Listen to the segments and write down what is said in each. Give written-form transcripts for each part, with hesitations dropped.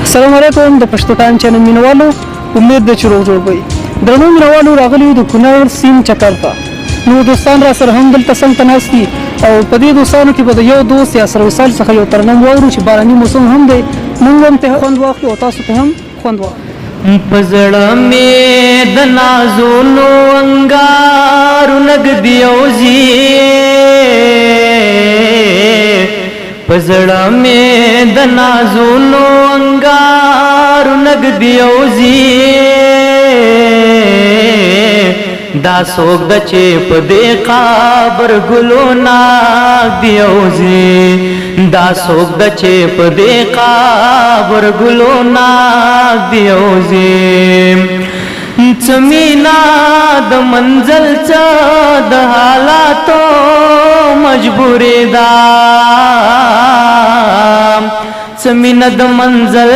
السلام علیکم د پښتو ټایم چینل مینوالو امید ده چې روغ جوړ وئ. درنو مینوالو راغلي یو د کونړ سیند چکر ته. نو دوستان را سره هم دلته څنګ ته ناست دي او په دې دوستانو کې به د یو دوست یا سره وصال څخه یو ترنم واورو چې باراني موسم هم دی، موږ هم ته خوند واخلو او تاسو ته هم خوند واخلو. په زړه مې د نازونو انګارو نږدې اوځي، په زړه مې د نازونو انګارو نږدې اوځي، دا څوک ده چې په دې قبر ګلو نږدې اوځي، دا څوک ده چې په دې قبر ګلو نږدې اوځي. څه مینا د منزل څه د حالاتو مجبورې ده، څه مینا د منزل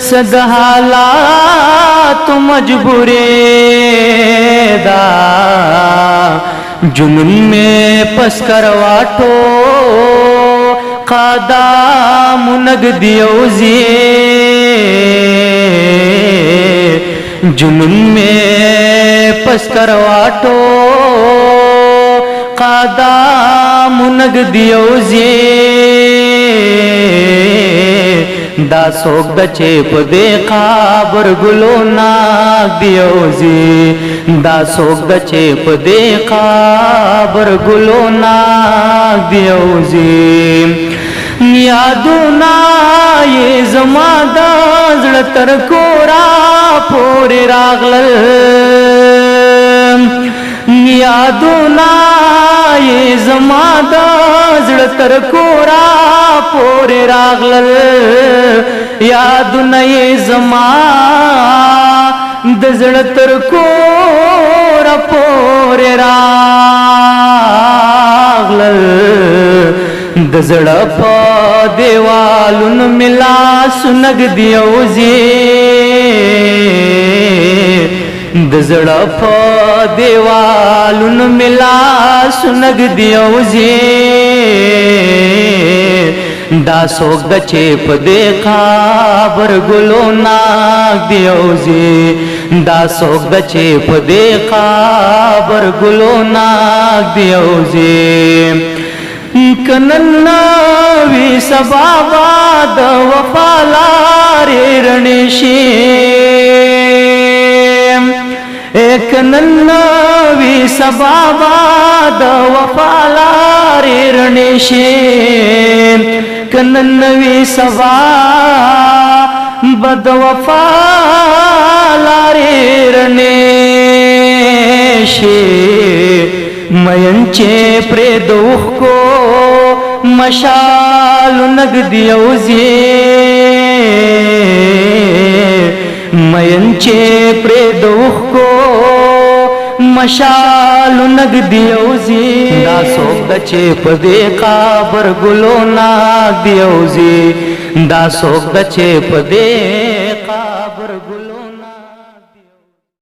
څه د حالاتو مجبورې ده. جنون میں پس کرواٹو قدام نږدې اوځي، جنون میں پس کرواٹو قدام نږدې اوځي، دا څوک ده چې په دې قبر ګلو نږدې اوځي، دا څوک ده چې په دې قبر ګلو نږدې اوځي. یادونه یې زما د زړه تر کوره پورې راغلل، یادونه یې زما د زړه تر کوره پورې راغلل، یادونه یې زما د زړه تر کوره پورې راغلل، د زړه په دیوالونو مې لاسو نږدې اوځي، د زړه په دیوالونو مې لاسو نږدې اوځي، دا څوک ده چې په دې قبر ګلو نږدې اوځي، دا څوک ده چې په دې قبر ګلو نږدې اوځي. کنن وی سبا د وفا لارې رڼې شي، کنن وی سبا د وفا لارې رڼې شي، کنن وی سبا بد وفا لارې رڼې شي. مین چې پرې د اوښکو مشالو نږدې اوځي، مین چې پرې د اوښکو مشالو نږدې اوځي، دا څوک ده چې په دې قبر ګلو نږدې اوځي، دا څوک ده چې په دې